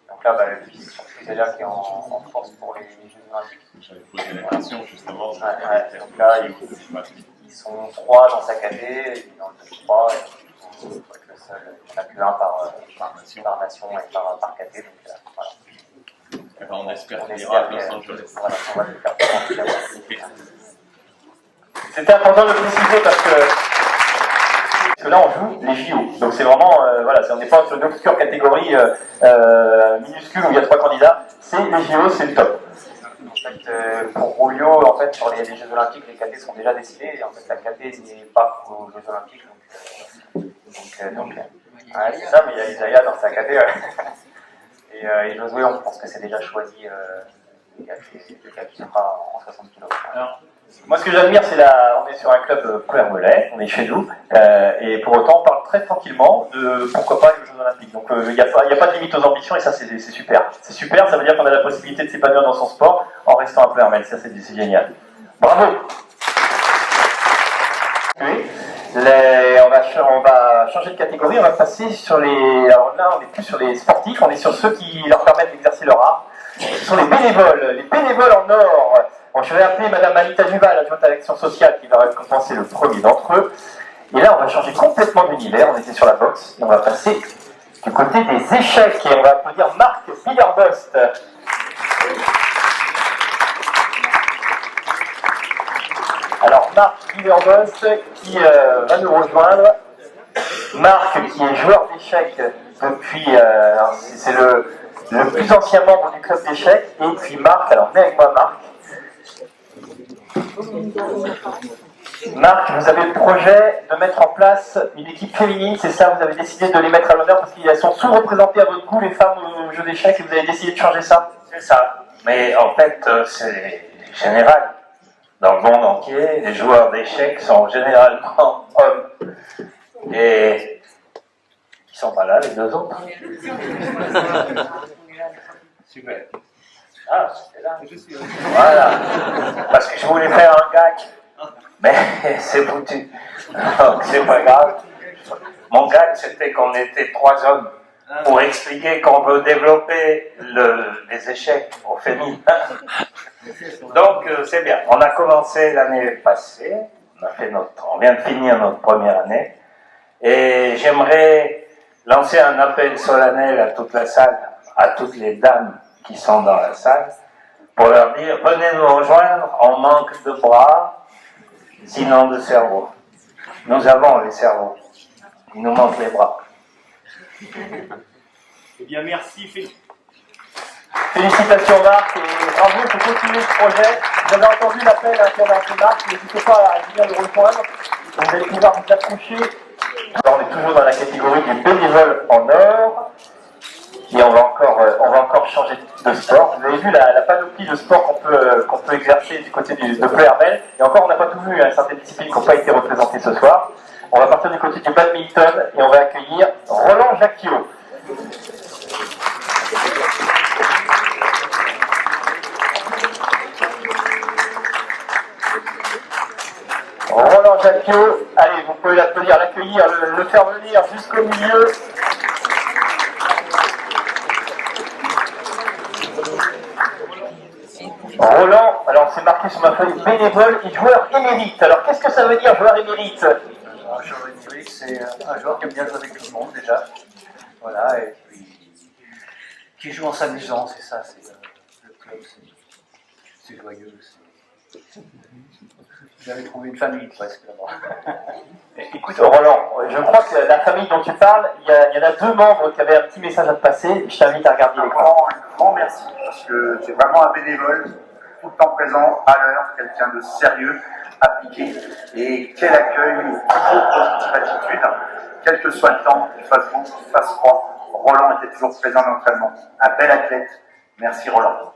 Donc là, surtout Isaiah qui est en force pour les Jeux Olympiques. J'avais posé la question justement. Donc là, ils sont 3 dans sa KT, il est dans le top 3. Il faut être le seul, il n'y en a plus un par nation et par KT. Donc voilà. Et ben, on espère qu'il ira à Los Angeles. Voilà, on va le faire. C'était important de le préciser parce que là on joue les JO, donc c'est vraiment, on n'est pas sur une obscure catégorie minuscule où il y a 3 candidats, c'est les JO, c'est le top. En fait, pour Rolio, en fait, sur les Jeux Olympiques, les KT sont déjà décidés, et en fait la KT n'est pas aux Jeux Olympiques, donc c'est ça, mais il y a Isaiah dans sa KT, et Josué, on pense que c'est déjà choisi, le gars qui sera en 60 kg. Moi, ce que j'admire, c'est on est sur un club Pleurmelais, on est chez nous, et pour autant, on parle très tranquillement de pourquoi pas les Jeux Olympiques. Donc, il n'y a pas de limite aux ambitions, et ça, c'est super. C'est super, ça veut dire qu'on a la possibilité de s'épanouir dans son sport en restant un Pleurmel. Ça, c'est génial. Bravo! Oui. On va changer de catégorie, on va passer sur les... Alors là, on n'est plus sur les sportifs, on est sur ceux qui leur permettent d'exercer leur art. Ce sont les bénévoles en or. Bon, je vais appeler Madame Anita Duval, adjointe à l'action sociale, qui va récompenser le premier d'entre eux. Et là, on va changer complètement d'univers. On était sur la boxe et on va passer du côté des échecs. Et on va applaudir Marc Billerbost. Alors, Marc Billerbost qui va nous rejoindre. Marc, qui est joueur d'échecs depuis... c'est le plus ancien membre du club d'échecs. Et puis Marc, alors venez avec moi Marc. Marc, vous avez le projet de mettre en place une équipe féminine, c'est ça? Vous avez décidé de les mettre à l'honneur parce qu'elles sont sous-représentées à votre goût, les femmes au jeu d'échecs, et vous avez décidé de changer ça? C'est ça. Mais en fait, c'est général. Dans le monde entier, les joueurs d'échecs sont généralement hommes. Et ils sont pas là, les 2 autres. Super. Ah, c'était là. Voilà. Parce que je voulais faire un gag. Mais c'est foutu. Donc c'est pas grave. Mon gag, c'était qu'on était 3 hommes pour expliquer qu'on veut développer les échecs au féminin. Donc c'est bien. On a commencé l'année passée. On vient de finir notre première année. Et j'aimerais lancer un appel solennel à toute la salle, à toutes les dames qui sont dans la salle, pour leur dire, venez nous rejoindre, on manque de bras, sinon de cerveau. Nous avons les cerveaux, il nous manque les bras. Eh bien, merci. Félicitations Marc, et bravo pour continuer ce projet. Vous avez entendu l'appel qui a lancé Marc, n'hésitez pas à venir le rejoindre. Vous allez pouvoir vous approcher. Alors, on est toujours dans la catégorie des bénévoles en or. Et on va encore changer de sport. Vous avez vu la panoplie de sports qu'on peut exercer du côté de Pleuhermel. Et encore, on n'a pas tout vu, certaines disciplines qui n'ont pas été représentées ce soir. On va partir du côté du badminton et on va accueillir Roland Jacquiot. Roland Jacquiot, allez, vous pouvez l'applaudir, l'accueillir, le faire venir jusqu'au milieu. Roland, alors c'est marqué sur ma feuille, bénévole et joueur émérite. Alors qu'est-ce que ça veut dire, joueur émérite? Un joueur émérite, c'est un joueur qui aime bien jouer avec tout le monde déjà. Voilà, et puis qui joue en s'amusant, c'est ça, c'est le club, c'est joyeux. Vous avez trouvé une famille presque là-bas. Écoute Roland, je crois que la famille dont tu parles, il y en a 2 membres qui avaient un petit message à te passer. Je t'invite à regarder l'écran. Un grand merci, parce que c'est vraiment un bénévole, tout le temps présent, à l'heure, quelqu'un de sérieux, appliqué. Et quel accueil, toujours positive attitude, quel que soit le temps, qu'il fasse beau, qu'il fasse froid. Roland était toujours présent à l'entraînement. Un bel athlète. Merci Roland.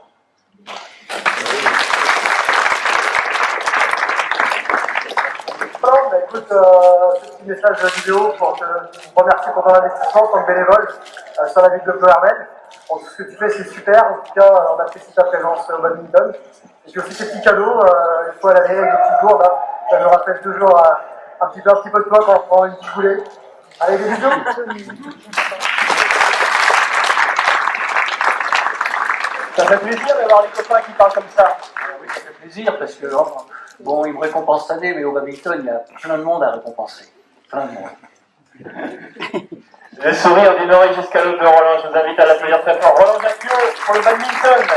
Bah, écoute, ce petit message vidéo pour te remercier pour ton investissement en tant que bénévole sur la ville de Pleuhermel. Bon, tout ce que tu fais, c'est super. En tout cas, on apprécie ta présence au badminton. Et puis aussi ces petits cadeaux, une fois à l'année, avec des petites gourdes. Hein. Ça me rappelle toujours un petit peu de toi quand on prend une petite boulée. Allez, des bisous. Ça fait plaisir d'avoir les copains qui parlent comme ça. Oui, ça fait plaisir parce que bon, ils me récompensent cette année, mais au badminton, il y a plein de monde à récompenser. Plein de monde. Le sourire d'une oreille jusqu'à l'autre de Roland, je vous invite à l'applaudir très fort. Roland Jacquiot pour le badminton.